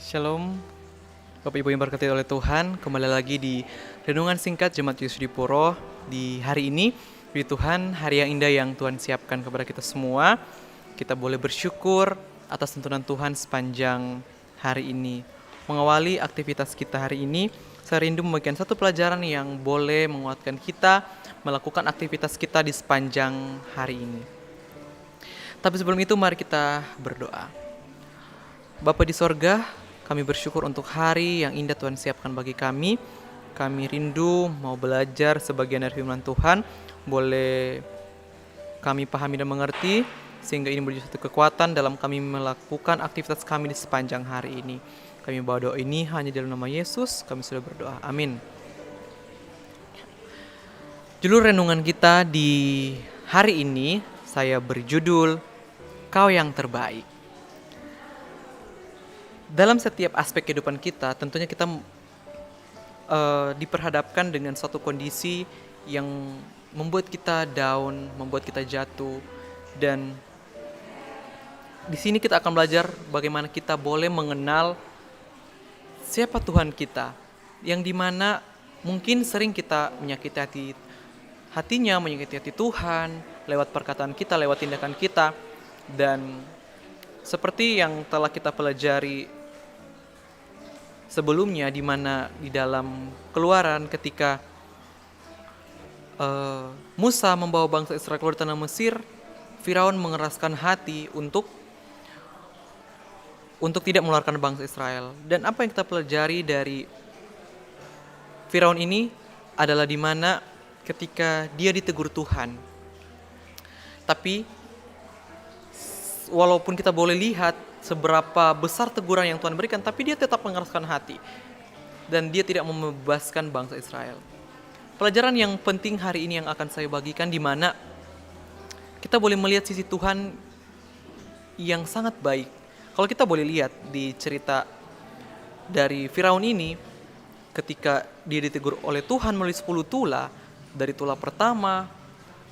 Shalom, Bapak Ibu yang berkati oleh Tuhan. Kembali lagi di Renungan Singkat Jemaat Yesus di Puro. Di hari ini, puji Tuhan, hari yang indah yang Tuhan siapkan kepada kita semua. Kita boleh bersyukur atas tuntunan Tuhan sepanjang hari ini. Mengawali aktivitas kita hari ini, saya rindu membagikan satu pelajaran yang boleh menguatkan kita melakukan aktivitas kita di sepanjang hari ini. Tapi sebelum itu, mari kita berdoa. Bapa di sorga, kami bersyukur untuk hari yang indah Tuhan siapkan bagi kami. Kami rindu mau belajar sebagian dari firman Tuhan. Boleh kami pahami dan mengerti, sehingga ini menjadi satu kekuatan dalam kami melakukan aktivitas kami di sepanjang hari ini. Kami bawa doa ini hanya dalam nama Yesus, kami sudah berdoa. Amin. Judul renungan kita di hari ini, saya berjudul, Kau yang Terbaik. Dalam setiap aspek kehidupan kita, tentunya kita diperhadapkan dengan suatu kondisi yang membuat kita down, membuat kita jatuh. Dan di sini kita akan belajar bagaimana kita boleh mengenal siapa Tuhan kita, yang dimana mungkin sering kita menyakiti hatinya, menyakiti hati Tuhan, lewat perkataan kita, lewat tindakan kita. Dan seperti yang telah kita pelajari sebelumnya, di mana di dalam Keluaran ketika Musa membawa bangsa Israel keluar dari tanah Mesir, Firaun mengeraskan hati untuk tidak mengeluarkan bangsa Israel. Dan apa yang kita pelajari dari Firaun ini adalah di mana ketika dia ditegur Tuhan. Tapi walaupun kita boleh lihat seberapa besar teguran yang Tuhan berikan, tapi dia tetap mengeraskan hati. Dan dia tidak membebaskan bangsa Israel. Pelajaran yang penting hari ini yang akan saya bagikan, di mana kita boleh melihat sisi Tuhan yang sangat baik. Kalau kita boleh lihat di cerita dari Firaun ini, ketika dia ditegur oleh Tuhan melalui 10 tula, dari tula pertama,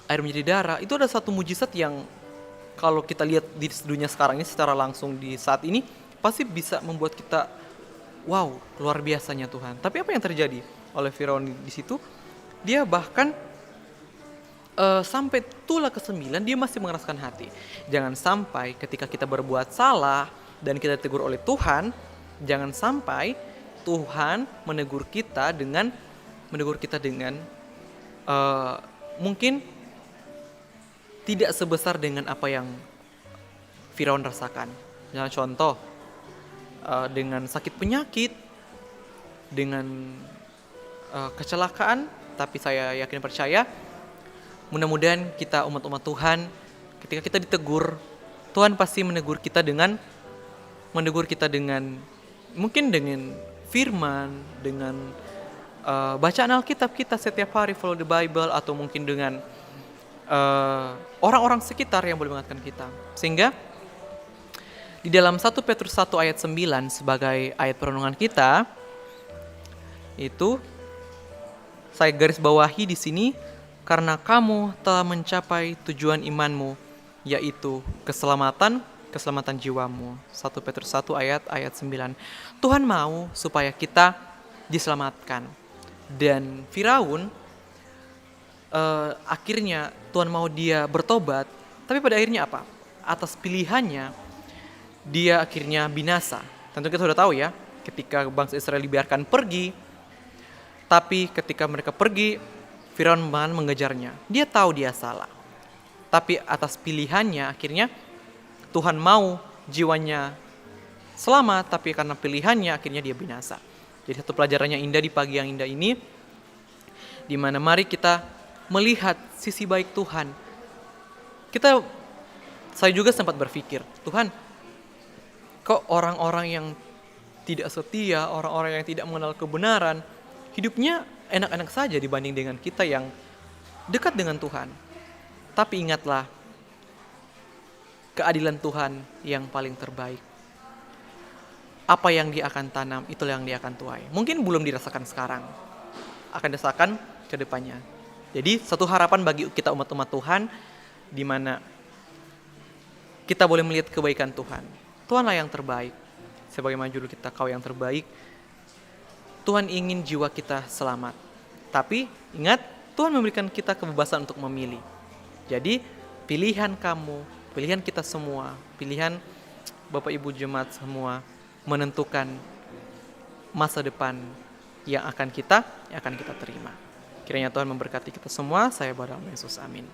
air menjadi darah, itu ada satu mujizat yang kalau kita lihat di dunia sekarang ini secara langsung di saat ini, pasti bisa membuat kita, wow, luar biasanya Tuhan. Tapi apa yang terjadi oleh Firaun di situ? Dia bahkan sampai tula ke-9 dia masih mengeraskan hati. Jangan sampai ketika kita berbuat salah dan kita ditegur oleh Tuhan, jangan sampai Tuhan menegur kita dengan mungkin tidak sebesar dengan apa yang Firaun rasakan. Misalnya contoh, dengan sakit penyakit, dengan kecelakaan, tapi saya yakin percaya, mudah-mudahan kita umat-umat Tuhan, ketika kita ditegur, Tuhan pasti menegur kita dengan mungkin dengan firman, dengan bacaan Alkitab kita setiap hari, follow the Bible, atau mungkin dengan orang-orang sekitar yang boleh mengingatkan kita. Sehingga di dalam 1 Petrus 1 ayat 9 sebagai ayat perenungan kita, itu saya garis bawahi di sini, karena kamu telah mencapai tujuan imanmu, yaitu keselamatan jiwamu. 1 Petrus 1 ayat 9. Tuhan mau supaya kita diselamatkan. Dan Firaun akhirnya Tuhan mau dia bertobat, tapi pada akhirnya apa? Atas pilihannya dia akhirnya binasa. Tentu kita sudah tahu ya, ketika bangsa Israel dibiarkan pergi, tapi ketika mereka pergi, Firaun mengejarnya. Dia tahu dia salah, tapi atas pilihannya akhirnya Tuhan mau jiwanya selamat, tapi karena pilihannya akhirnya dia binasa. Jadi satu pelajarannya indah di pagi yang indah ini, di mana mari kita melihat sisi baik Tuhan. Saya juga sempat berpikir, Tuhan, kok orang-orang yang tidak setia, orang-orang yang tidak mengenal kebenaran, hidupnya enak-enak saja dibanding dengan kita yang dekat dengan Tuhan. Tapi ingatlah, keadilan Tuhan yang paling terbaik. Apa yang dia akan tanam, itulah yang dia akan tuai. Mungkin belum dirasakan sekarang, akan dirasakan ke depannya. Jadi satu harapan bagi kita umat-umat Tuhan, di mana kita boleh melihat kebaikan Tuhan. Tuhanlah yang terbaik. sebagaimana judul kita Kau yang terbaik. Tuhan ingin jiwa kita selamat. Tapi ingat, Tuhan memberikan kita kebebasan untuk memilih. Jadi pilihan kamu, pilihan kita semua, pilihan Bapak Ibu jemaat semua menentukan masa depan yang akan kita terima. Kiranya Tuhan memberkati kita semua. Saya berdoa dalam Yesus, amin.